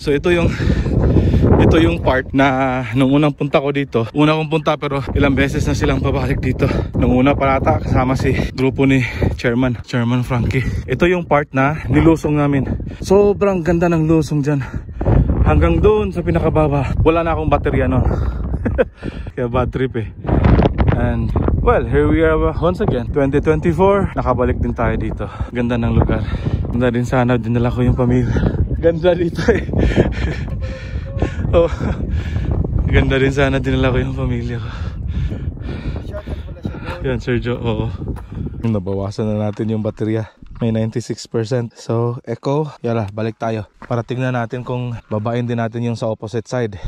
So ito yung part na nung unang punta ko dito, una kong punta pero ilang beses na silang pabalik dito. Nung una parata kasama si grupo ni Chairman Frankie. Ito yung part na nilusong namin. Sobrang ganda ng lusong dyan. Hanggang doon sa pinakababa. Wala na akong baterya nun. Kaya bad trip eh. And well, here we are once again 2024. Nakabalik din tayo dito. Ganda ng lugar. Ganda din sana, dinala ko yung pamilya. Ganda dito eh. Oh, ganda rin sana, dinala ko yung pamilya ko. Yan Sergio, oo. Nabawasan na natin yung baterya. May 96%. So, echo, yala, balik tayo. Para tingnan natin kung babain din natin yung sa opposite side.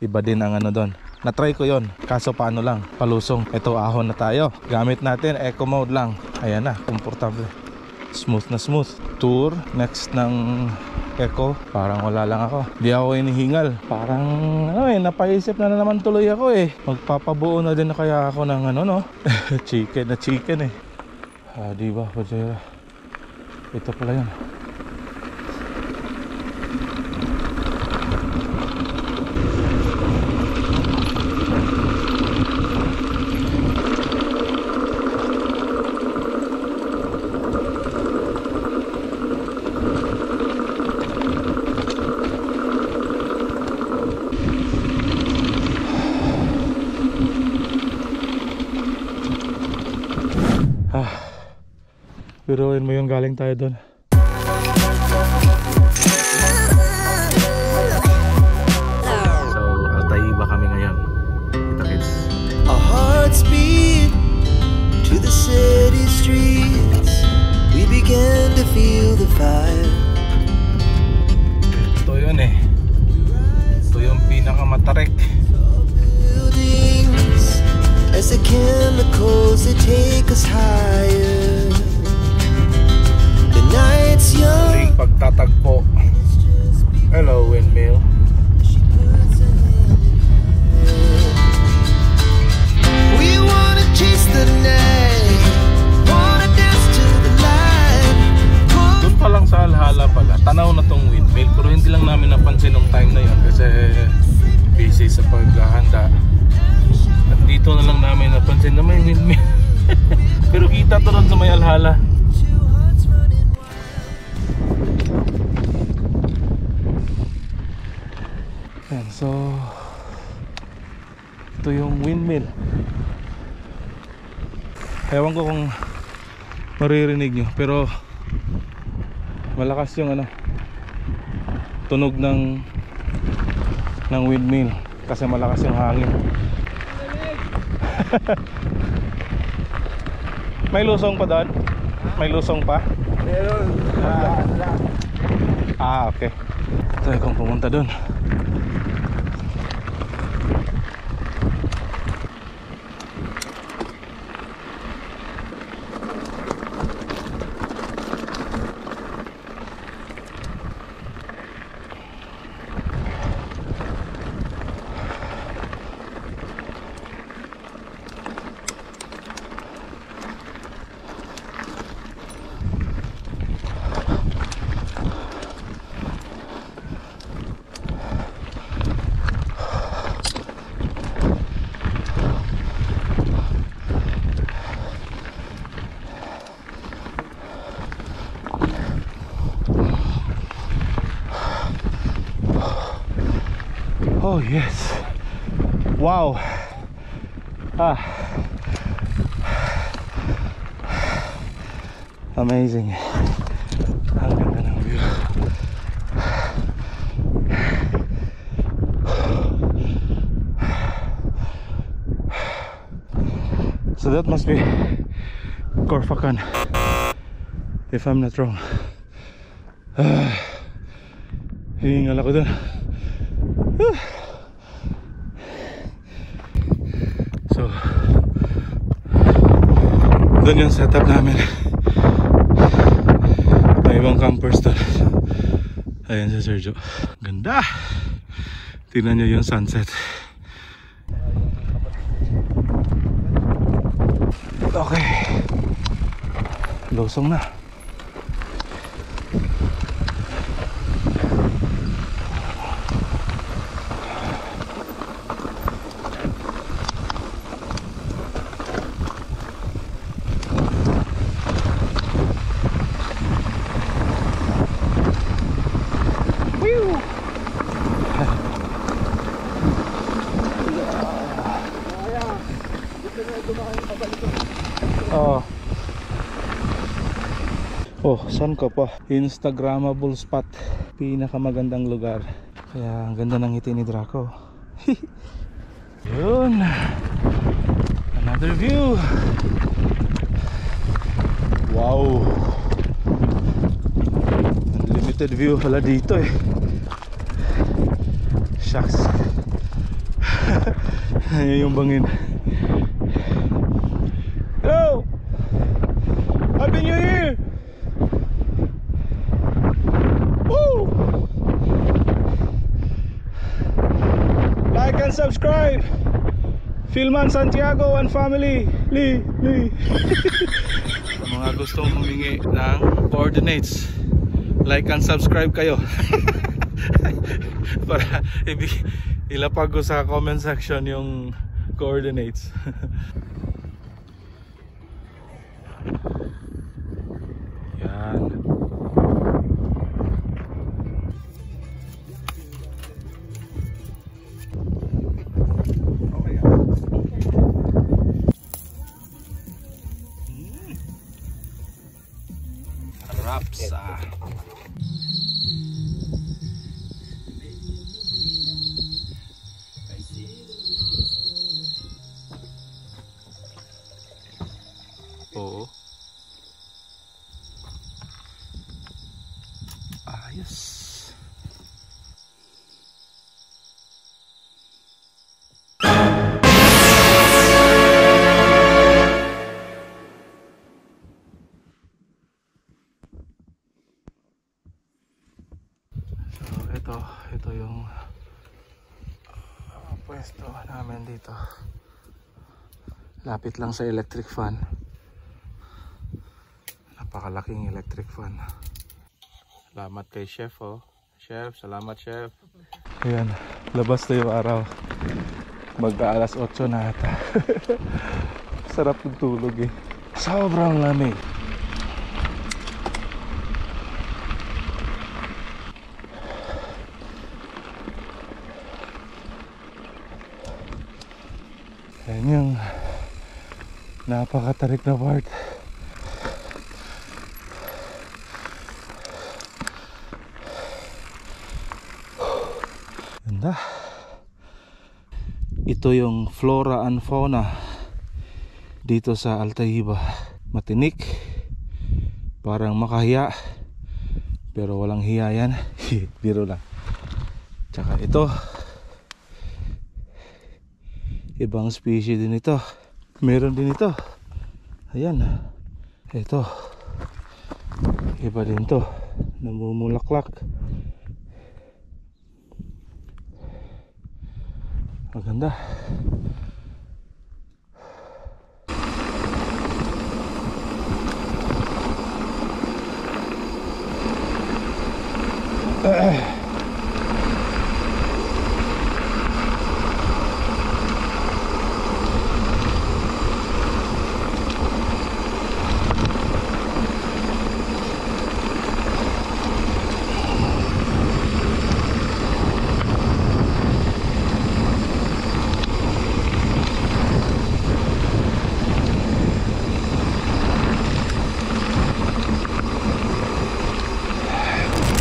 Iba din ang ano doon. Na-try ko yon, kaso paano lang, palusong. Ito, ahon na tayo. Gamit natin, echo mode lang. Ayan na, komportable. Smooth na smooth. Tour, next ng echo, parang wala lang ako. Di ako inihingal. Parang napaisip na naman tuloy ako eh. Magpapabuo na din na kaya ako ng ano no. chicken eh. Di ba? Ito pala yun. Biruin mo yung galing tayo doon. So, Altaiba kami ngayon. Kita kids. Our hearts beat to the city streets. We began to feel the fire. Ito yun eh. Ito yung pinakamatarik. Buildings as the chemicals that take us higher. Night's young. Muling pagtatagpo. Hello, windmill. We wanna chase the night, wanna dance to the light. Doon pa lang sa Alhala pala, tanaw na tong windmill. Pero hindi lang namin napansin nung time na yun kasi busy sa paghahanda. At dito na lang namin napansin na may windmill. Pero kita to ron sa may Alhala. So, ito yung windmill. Ewan ko kung maririnig nyo, pero malakas yung tunog ng windmill kasi malakas yung hangin. May lusong pa doon? May lusong pa? Meron. Okay. Try kong pumunta doon. Oh yes. Wow. Amazing. Ang ganda ng view. So that must be Corfacan, if I'm not wrong. Hihingal ako dun. So doon yung setup namin. May ibang campers doon. Ayan si Sergio. Ganda. Tingnan nyo yung sunset. Okay, lusong na. Whew! Oh. Oh, saan ka pa? Instagrammable spot. Pinakamagandang lugar. Kaya ang ganda ng ngiti ni Draco. Yun. Another view. Wow. Unlimited view pala dito eh. Shucks. Ayan yung bangin. Hello! Happy New Year! Woo! Like and subscribe! Philman Santiago and family! Lee! Mga gustong humingi ng coordinates, like and subscribe kayo. Para ilapag ko sa comment section yung coordinates. Yan. Rapsa. Oo. Ayos. So ito yung pwesto namin dito. Lapit lang sa electric fan. Napakalaking electric fan. Salamat kay chef oh. Chef, salamat chef. Ayan, labas na yung araw. Mag-aalas 8 na ata. Sarap ng tulog eh. Sobrang lamig. Ayan yung napakatarik na part. Ganda. Ito yung flora and fauna dito sa Altaiba. Matinik, parang makahiya, pero walang hiya yan. Biro lang. Tsaka ito, ibang species din ito. Meron din ito. Ayan. Ito, iba din to. Namumulaklak. Maganda.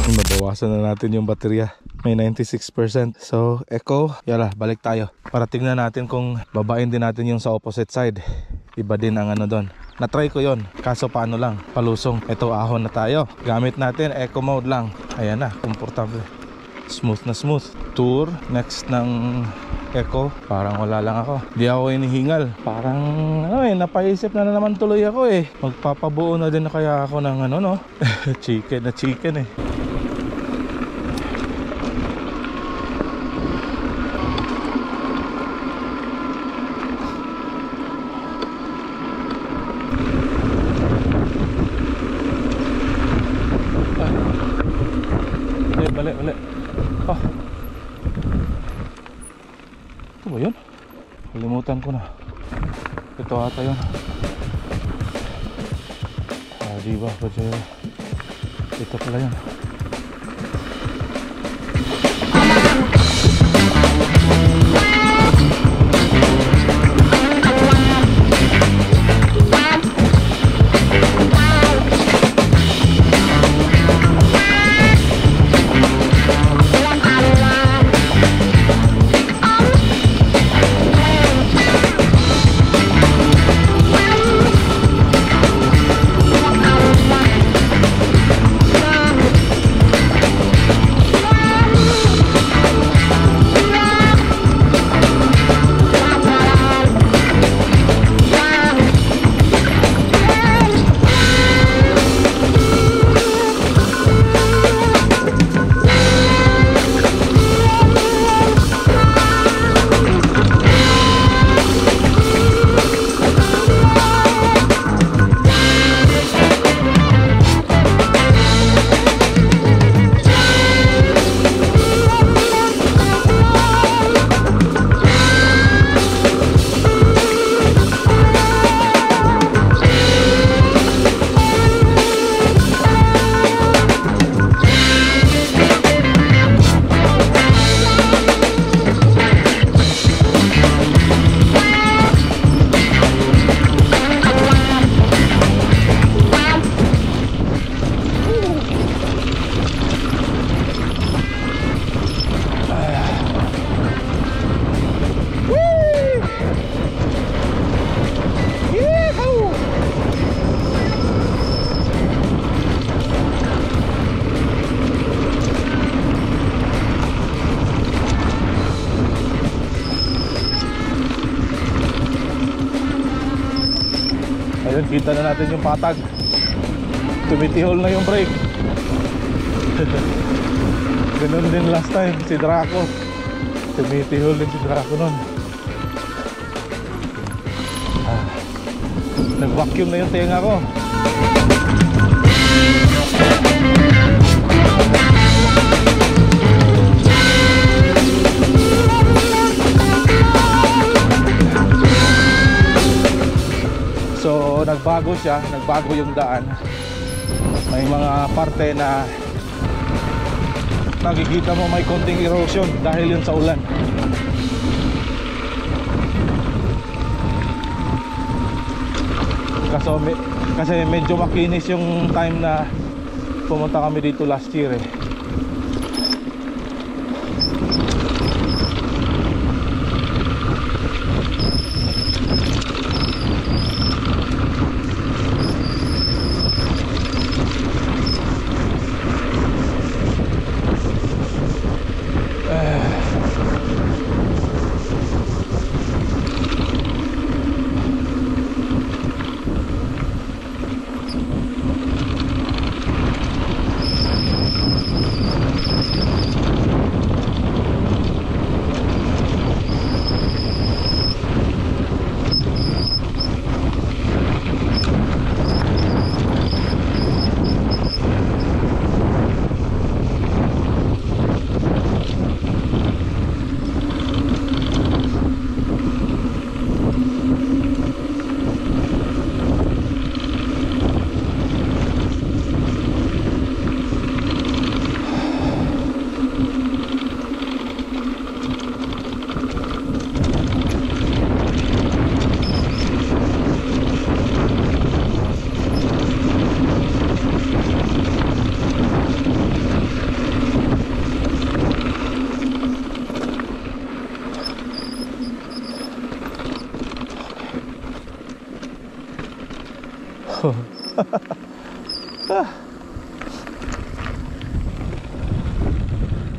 Nabawasan na natin yung baterya. May 96%. So, echo. Yala, balik tayo. Para tingnan natin kung babain din natin yung sa opposite side. Iba din ang ano doon. Na-try ko yon. Kaso paano lang? Palusong. Ito, ahon na tayo. Gamit natin, echo mode lang. Ayan na, komportable. Smooth na smooth. Tour. Next ng echo. Parang wala lang ako. Di ako inihingal. Parang, napaisip na naman tuloy ako eh. Magpapabuo na din na kaya ako ng ano no. Chicken na chicken eh. Balik. Ah. Ito ba yun? Kalimutan ko na. Ito ata yun. Diba? Ito pala yun. Kita na natin yung patag. Tumitihol na yung brake. Ganun din last time si Draco. Tumitihol din si Draco nun. Nag-vacuum na yung tenga ko. So nagbago siya, nagbago yung daan. May mga parte na nakikita mo may konting erosion dahil yun sa ulan. Kasi medyo makinis yung time na pumunta kami dito last year eh.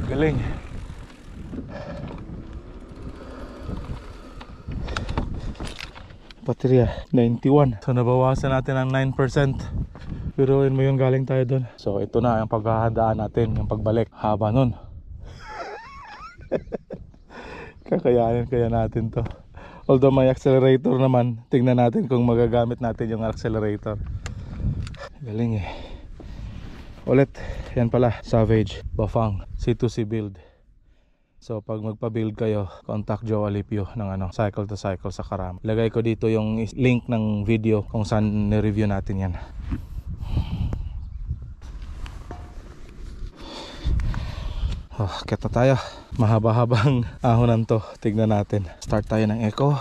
Galing. Baterya 91. So nabawasan natin ang 9%. Piruin mo yung galing tayo doon. So ito na ang paghahandaan natin, yung pagbalik. Haba nun. Kakayanin kaya natin to. Although may accelerator naman, tingnan natin kung magagamit natin yung accelerator. Galing eh. Ulit, yan pala, Savage Bafang C2C build. So pag magpa-build kayo, contact Joe Alipio ng Cycle to Cycle sa Karam. Lagay ko dito yung link ng video kung saan ni-review natin yan. Kita tayo. Mahaba-habang ahonan to. Tignan natin. Start tayo ng eco.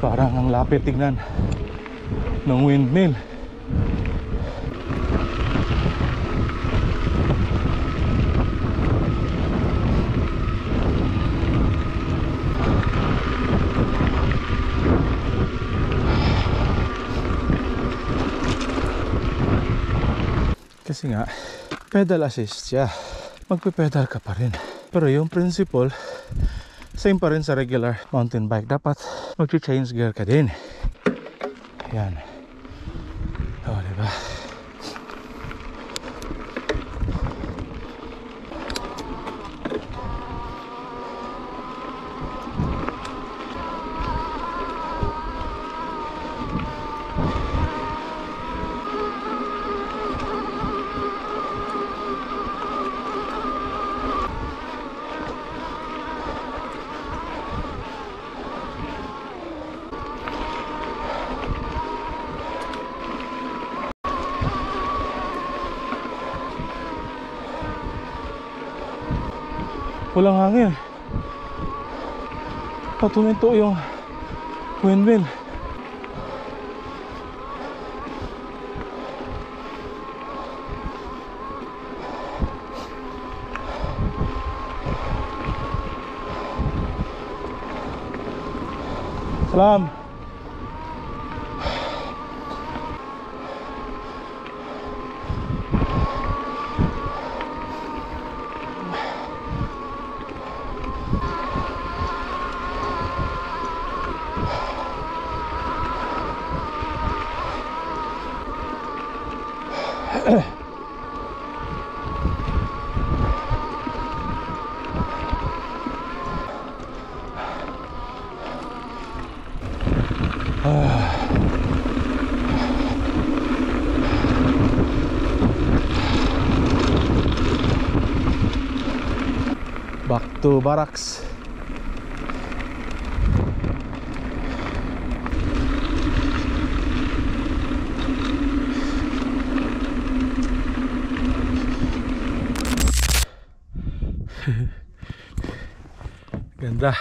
Parang ang lapit tignan ng windmill. Kasi nga pedal assist siya, magpe-pedal ka pa rin, pero yung principle same pa rin sa regular mountain bike. Dapat mag-change gear ka din. Yan. O, diba? Walang hangin. Tuminto yung windmill. Salam. Back to barracks. Ganda.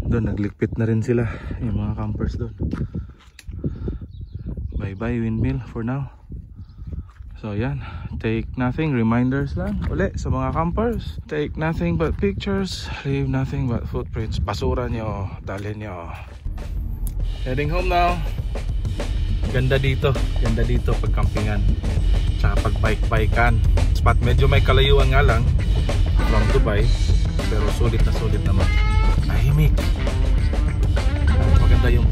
Doon naglikpit na rin sila yung mga campers doon. Bye bye windmill for now. So yan, take nothing, reminders lang uli sa mga campers. Take nothing but pictures, leave nothing but footprints. Basura nyo, dalhin nyo. Heading home now. Ganda dito pag campingan, tsaka pag bike-bikean. Spot medyo may kalayuan nga lang from Dubai, pero sulit na sulit naman. Tahimik. Maganda yung